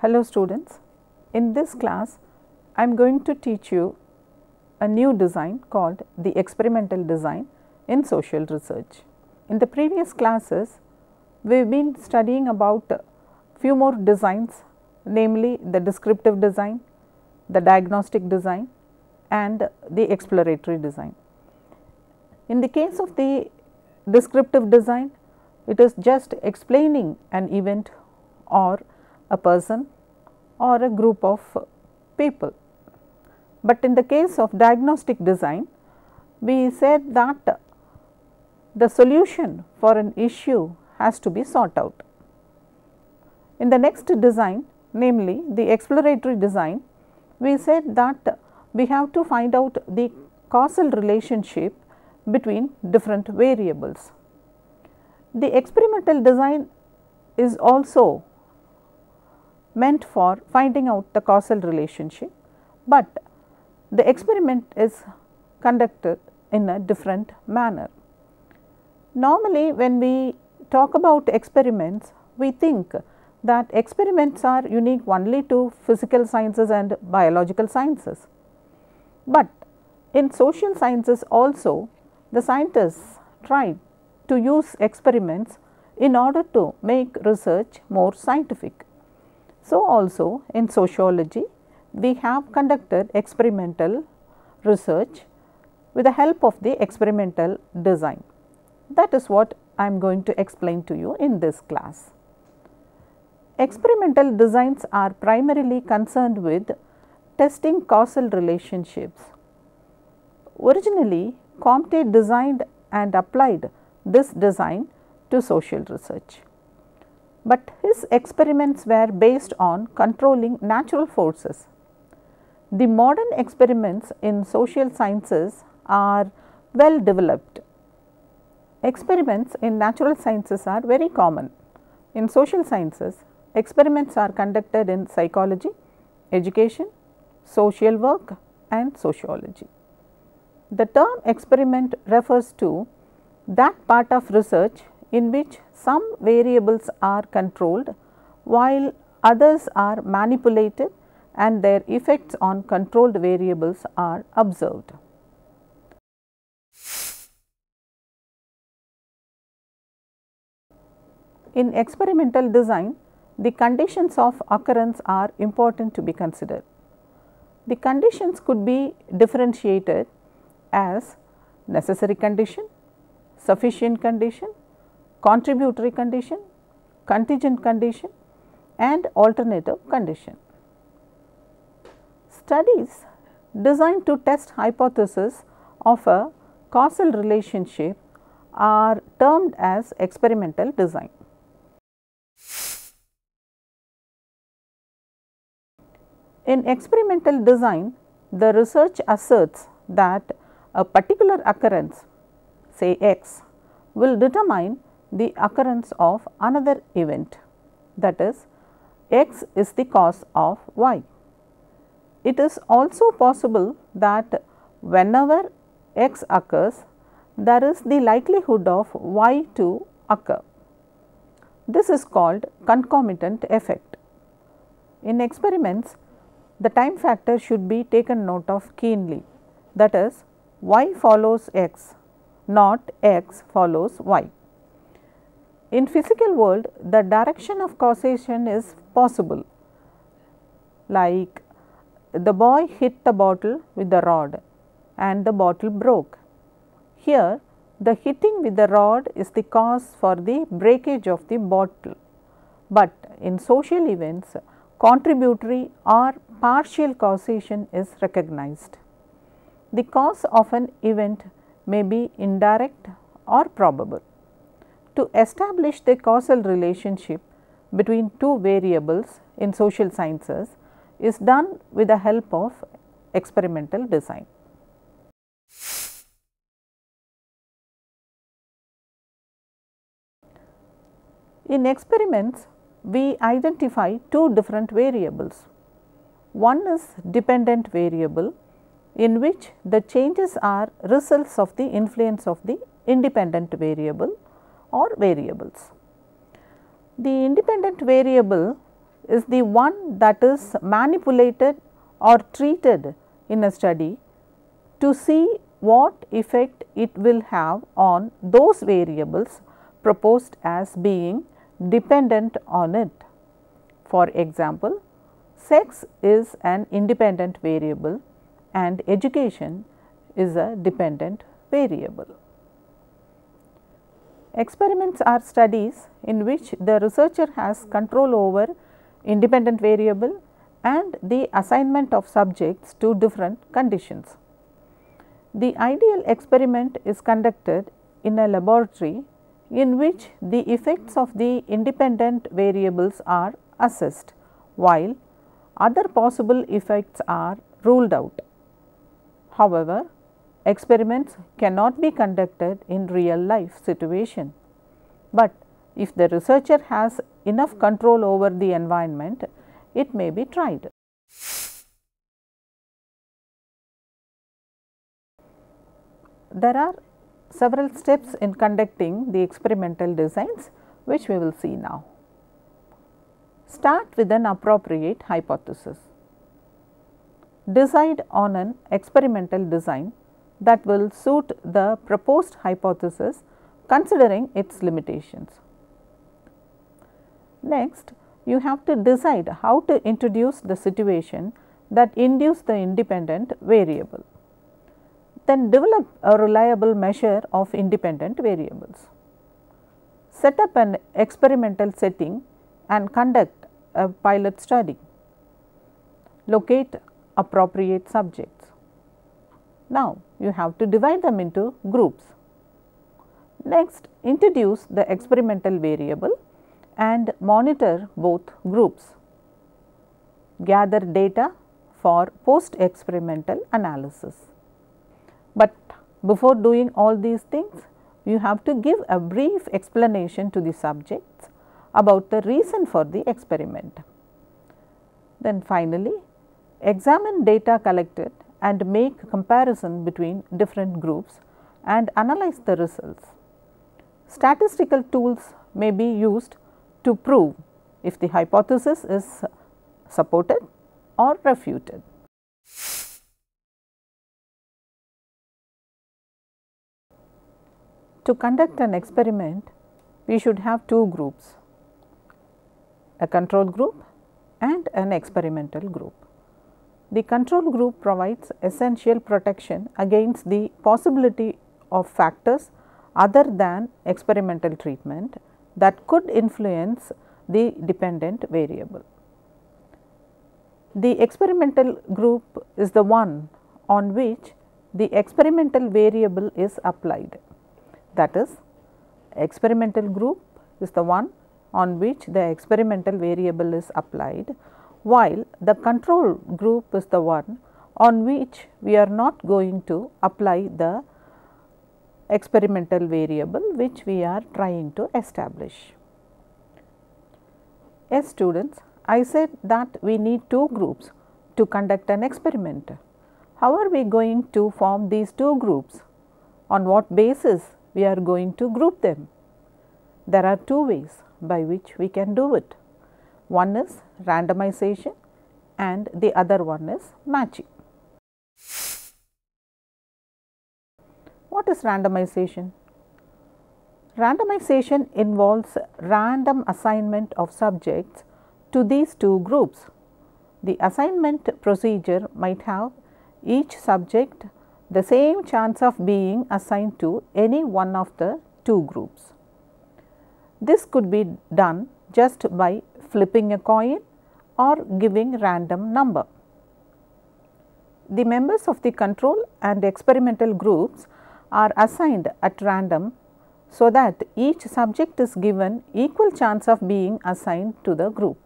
Hello students, in this class I am going to teach you a new design called the experimental design in social research. In the previous classes we have been studying about few more designs, namely the descriptive design, the diagnostic design and the exploratory design. In the case of the descriptive design, it is just explaining an event or a person or a group of people. But in the case of diagnostic design, we said that the solution for an issue has to be sought out. In the next design, namely the exploratory design, we said that we have to find out the causal relationship between different variables. The experimental design is also meant for finding out the causal relationship, but the experiment is conducted in a different manner. Normally when we talk about experiments, we think that experiments are unique only to physical sciences and biological sciences, but in social sciences also the scientists tried to use experiments in order to make research more scientific. So, also in sociology we have conducted experimental research with the help of the experimental design. That is what I am going to explain to you in this class. Experimental designs are primarily concerned with testing causal relationships. Originally, Comte designed and applied this design to social research, but his experiments were based on controlling natural forces. The modern experiments in social sciences are well developed. Experiments in natural sciences are very common. In social sciences, experiments are conducted in psychology, education, social work and sociology. The term experiment refers to that part of research in which some variables are controlled while others are manipulated and their effects on controlled variables are observed. In experimental design, the conditions of occurrence are important to be considered. The conditions could be differentiated as necessary condition, sufficient condition, contributory condition, contingent condition and alternative condition. Studies designed to test hypotheses of a causal relationship are termed as experimental design. In experimental design, the research asserts that a particular occurrence, say X, will determine the occurrence of another event, that is, X is the cause of Y. It is also possible that whenever X occurs, there is the likelihood of Y to occur. This is called concomitant effect. In experiments, the time factor should be taken note of keenly, that is, Y follows X, not X follows Y. In physical world, the direction of causation is possible, like the boy hit the bottle with the rod and the bottle broke. Here, the hitting with the rod is the cause for the breakage of the bottle, but in social events, contributory or partial causation is recognized. The cause of an event may be indirect or probable. To establish the causal relationship between two variables in social sciences is done with the help of experimental design. In experiments, we identify two different variables. One is dependent variable, in which the changes are results of the influence of the independent variable or variables. The independent variable is the one that is manipulated or treated in a study to see what effect it will have on those variables proposed as being dependent on it. For example, sex is an independent variable and education is a dependent variable. Experiments are studies in which the researcher has control over independent variable and the assignment of subjects to different conditions. The ideal experiment is conducted in a laboratory in which the effects of the independent variables are assessed, while other possible effects are ruled out. However, experiments cannot be conducted in real life situation, but if the researcher has enough control over the environment, it may be tried. There are several steps in conducting the experimental designs, which we will see now. Start with an appropriate hypothesis. Decide on an experimental design that will suit the proposed hypothesis considering its limitations. Next, you have to decide how to introduce the situation that induce the independent variable. Then develop a reliable measure of independent variables. Set up an experimental setting and conduct a pilot study. Locate appropriate subjects. Now, you have to divide them into groups. Next, introduce the experimental variable and monitor both groups. Gather data for post-experimental analysis. But before doing all these things, you have to give a brief explanation to the subjects about the reason for the experiment. Then finally, examine data collected and make comparison between different groups and analyze the results. Statistical tools may be used to prove if the hypothesis is supported or refuted. To conduct an experiment, we should have two groups, a control group and an experimental group. The control group provides essential protection against the possibility of factors other than experimental treatment that could influence the dependent variable. The experimental group is the one on which the experimental variable is applied. That is, experimental group is the one on which the experimental variable is applied, while the control group is the one on which we are not going to apply the experimental variable which we are trying to establish. Yes, students, I said that we need two groups to conduct an experiment. How are we going to form these two groups? On what basis we are going to group them? There are two ways by which we can do it. One is randomization and the other one is matching. What is randomization? Randomization involves random assignment of subjects to these two groups. The assignment procedure might have each subject the same chance of being assigned to any one of the two groups. This could be done just by flipping a coin or giving random number. The members of the control and experimental groups are assigned at random so that each subject is given equal chance of being assigned to the group.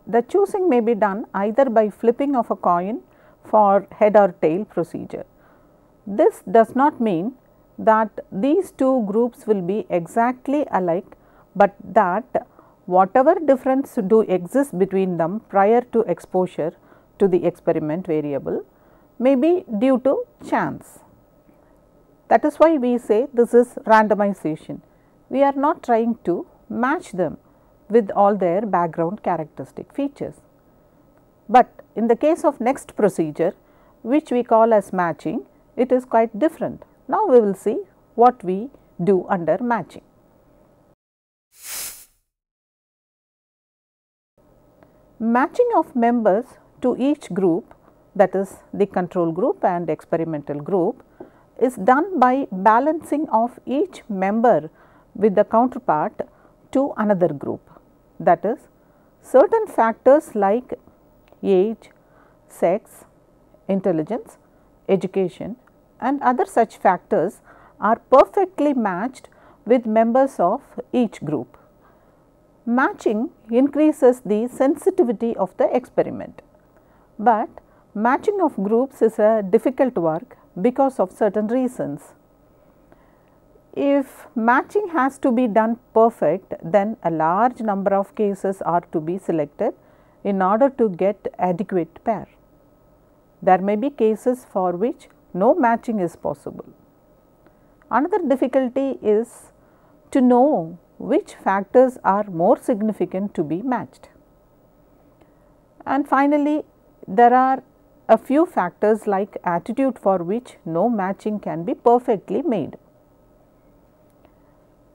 The choosing may be done either by flipping of a coin for head or tail procedure. This does not mean that these two groups will be exactly alike, but that whatever difference do exist between them prior to exposure to the experiment variable may be due to chance. That is why we say this is randomization. We are not trying to match them. with all their background characteristic features. But in the case of next procedure, which we call as matching, it is quite different. Now, we will see what we do under matching. Matching of members to each group, that is the control group and experimental group, is done by balancing of each member with the counterpart to another group. That is, certain factors like age, sex, intelligence, education and other such factors are perfectly matched with members of each group. Matching increases the sensitivity of the experiment, but matching of groups is a difficult work because of certain reasons. If matching has to be done perfect, then a large number of cases are to be selected in order to get adequate pair. There may be cases for which no matching is possible. Another difficulty is to know which factors are more significant to be matched. And finally, there are a few factors like attitude for which no matching can be perfectly made.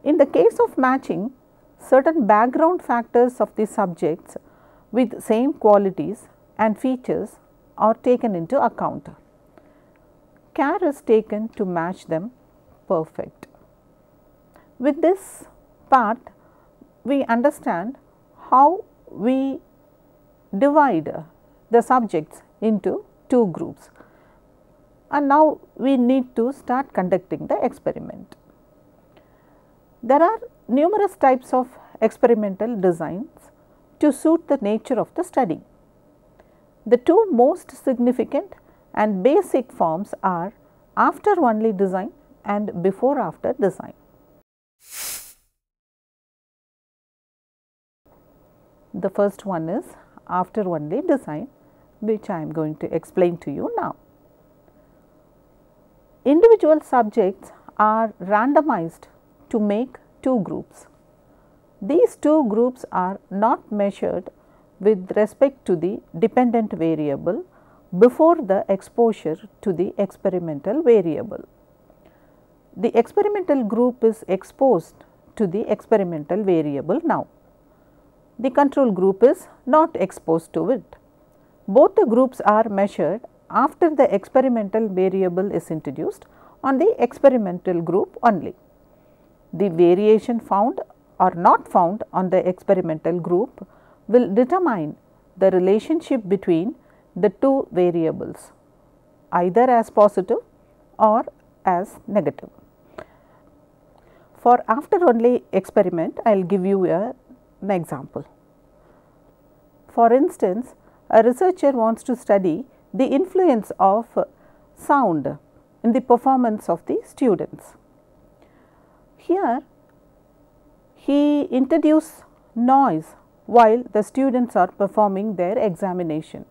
In the case of matching, certain background factors of the subjects with same qualities and features are taken into account. Care is taken to match them perfect. With this part, we understand how we divide the subjects into two groups, and now we need to start conducting the experiment. There are numerous types of experimental designs to suit the nature of the study. The two most significant and basic forms are after only design and before after design. The first one is after only design, which I am going to explain to you now. Individual subjects are randomized to make two groups. These two groups are not measured with respect to the dependent variable before the exposure to the experimental variable. The experimental group is exposed to the experimental variable now. The control group is not exposed to it. Both the groups are measured after the experimental variable is introduced on the experimental group only. The variation found or not found on the experimental group will determine the relationship between the two variables, either as positive or as negative. For after only experiment, I will give you an example. For instance, a researcher wants to study the influence of sound in the performance of the students. Here, he introduces noise while the students are performing their examination.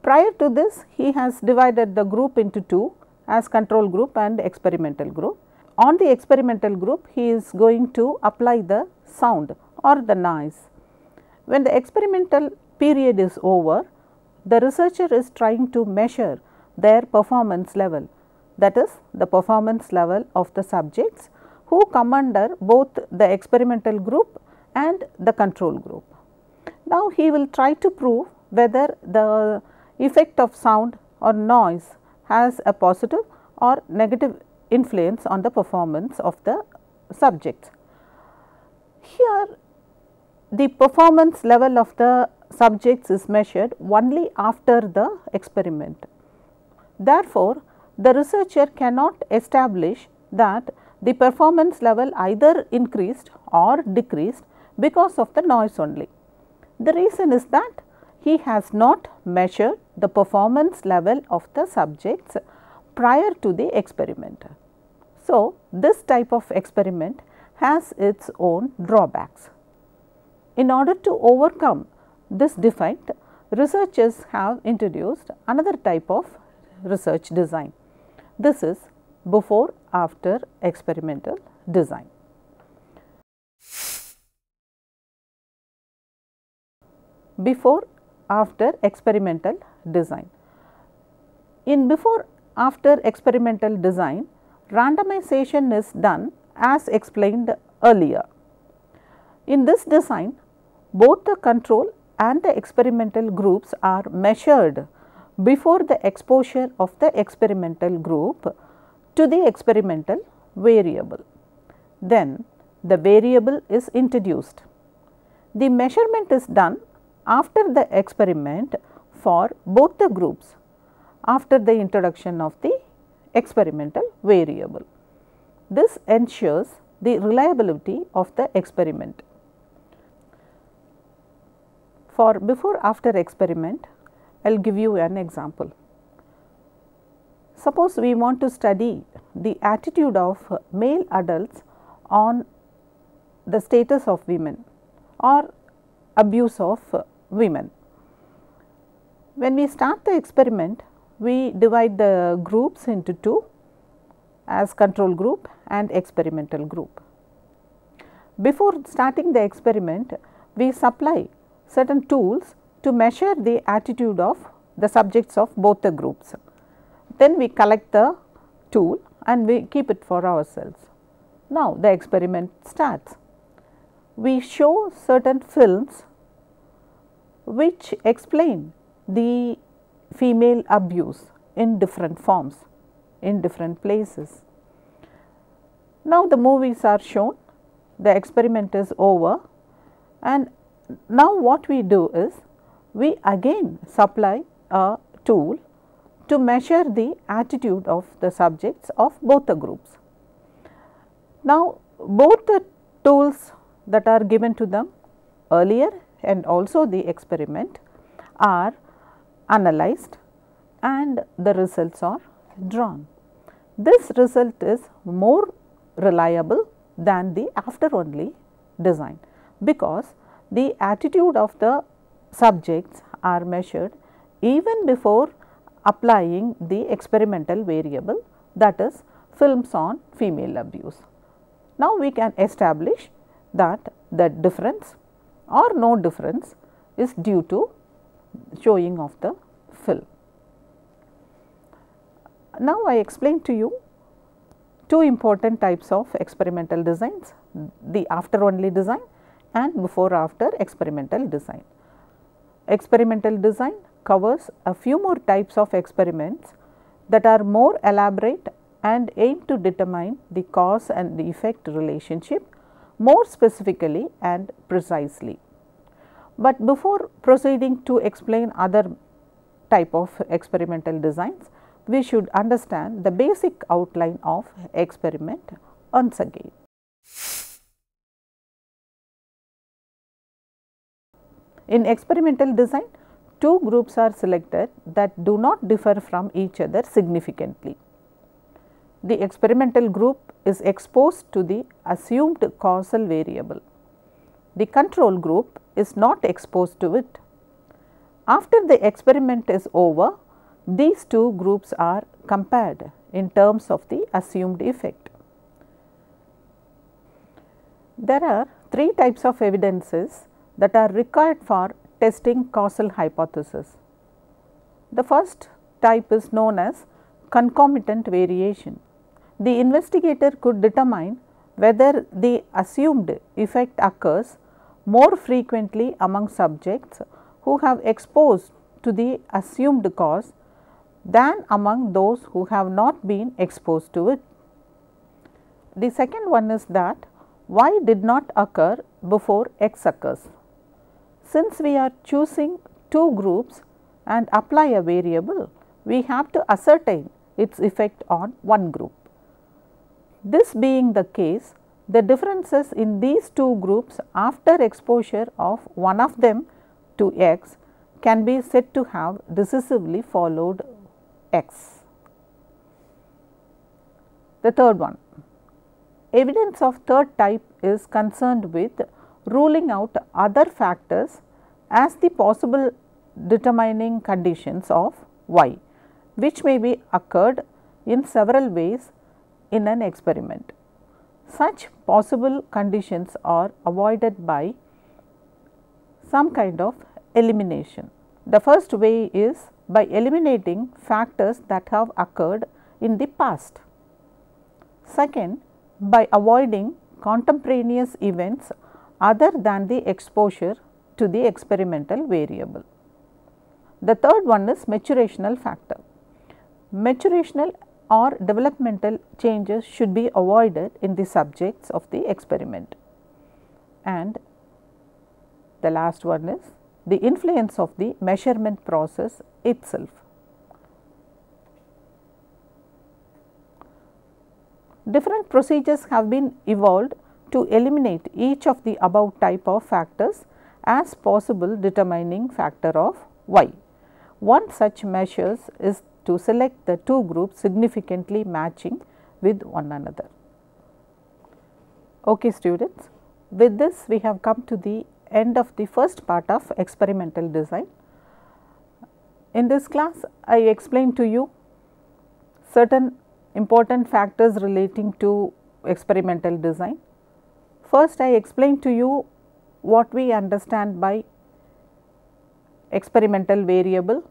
Prior to this, he has divided the group into two as control group and experimental group. On the experimental group, he is going to apply the sound or the noise. When the experimental period is over, the researcher is trying to measure their performance level, that is the performance level of the subjects who come under both the experimental group and the control group. Now, he will try to prove whether the effect of sound or noise has a positive or negative influence on the performance of the subjects. Here, the performance level of the subjects is measured only after the experiment. Therefore, the researcher cannot establish that the performance level either increased or decreased because of the noise only. The reason is that he has not measured the performance level of the subjects prior to the experiment. So, this type of experiment has its own drawbacks. In order to overcome this defect, researchers have introduced another type of research design. This is before after experimental design. before after experimental design. In before after experimental design, randomization is done as explained earlier. In this design, both the control and the experimental groups are measured before the exposure of the experimental group to the experimental variable. Then the variable is introduced. The measurement is done after the experiment for both the groups after the introduction of the experimental variable. This ensures the reliability of the experiment. For before after experiment, I will give you an example. Suppose we want to study the attitude of male adults on the status of women or abuse of women. When we start the experiment, we divide the groups into two as control group and experimental group. Before starting the experiment, we supply certain tools to measure the attitude of the subjects of both the groups. Then we collect the tool and we keep it for ourselves. Now the experiment starts. We show certain films which explain the female abuse in different forms, in different places. Now the movies are shown, the experiment is over, and now what we do is we again supply a tool to measure the attitude of the subjects of both the groups. Now both the tools that are given to them earlier and also the experiment are analyzed and the results are drawn. This result is more reliable than the after only design, because the attitude of the subjects are measured even before applying the experimental variable, that is films on female abuse. Now we can establish that the difference or no difference is due to showing of the film. Now I explain to you two important types of experimental designs, the after only design and before after experimental design. Experimental design covers a few more types of experiments that are more elaborate and aim to determine the cause and the effect relationship more specifically and precisely. But before proceeding to explain other type of experimental designs, we should understand the basic outline of experiment once again. In experimental design, two groups are selected that do not differ from each other significantly. The experimental group is exposed to the assumed causal variable. The control group is not exposed to it. After the experiment is over, these two groups are compared in terms of the assumed effect. There are three types of evidences that are required for testing causal hypothesis. The first type is known as concomitant variation. The investigator could determine whether the assumed effect occurs more frequently among subjects who have exposed to the assumed cause than among those who have not been exposed to it. The second one is that Y did not occur before X occurs. Since we are choosing two groups and apply a variable, we have to ascertain its effect on one group. This being the case, the differences in these two groups after exposure of one of them to X can be said to have decisively followed X. The third one, evidence of third type is concerned with ruling out other factors as the possible determining conditions of Y, which may be occurred in several ways in an experiment. Such possible conditions are avoided by some kind of elimination. The first way is by eliminating factors that have occurred in the past. Second, by avoiding contemporaneous events other than the exposure to the experimental variable. The third one is maturational factor. Maturational or developmental changes should be avoided in the subjects of the experiment. And the last one is the influence of the measurement process itself. Different procedures have been evolved to eliminate each of the above type of factors as possible determining factor of y. One such measure is to select the two groups significantly matching with one another. Okay students, with this we have come to the end of the first part of experimental design. In this class I explained to you certain important factors relating to experimental design. First I explained to you what we understand by experimental variable,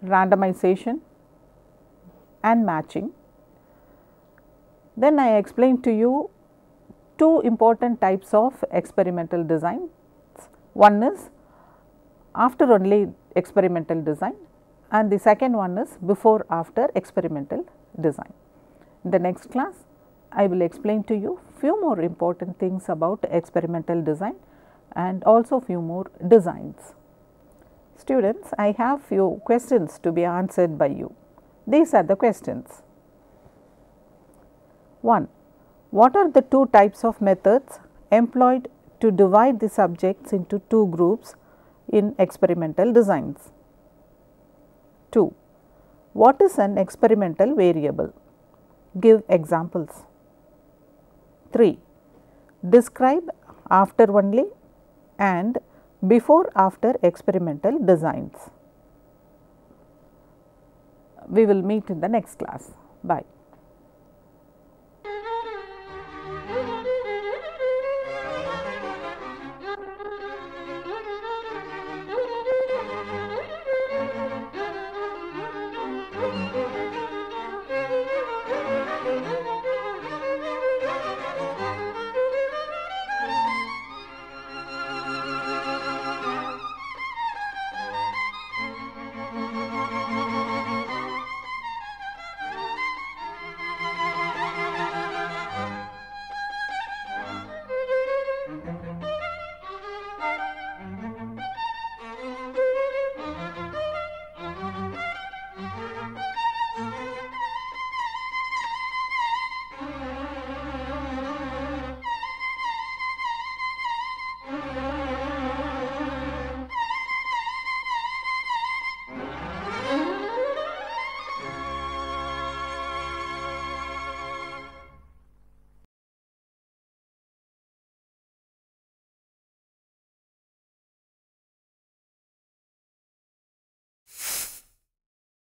randomization and matching. Then I explained to you two important types of experimental design. One is after only experimental design and the second one is before after experimental design. In the next class I will explain to you few more important things about experimental design and also few more designs. Students, I have few questions to be answered by you. These are the questions. 1. What are the two types of methods employed to divide the subjects into two groups in experimental designs? 2. What is an experimental variable? Give examples. 3. Describe after only and before after experimental designs. We will meet in the next class. Bye.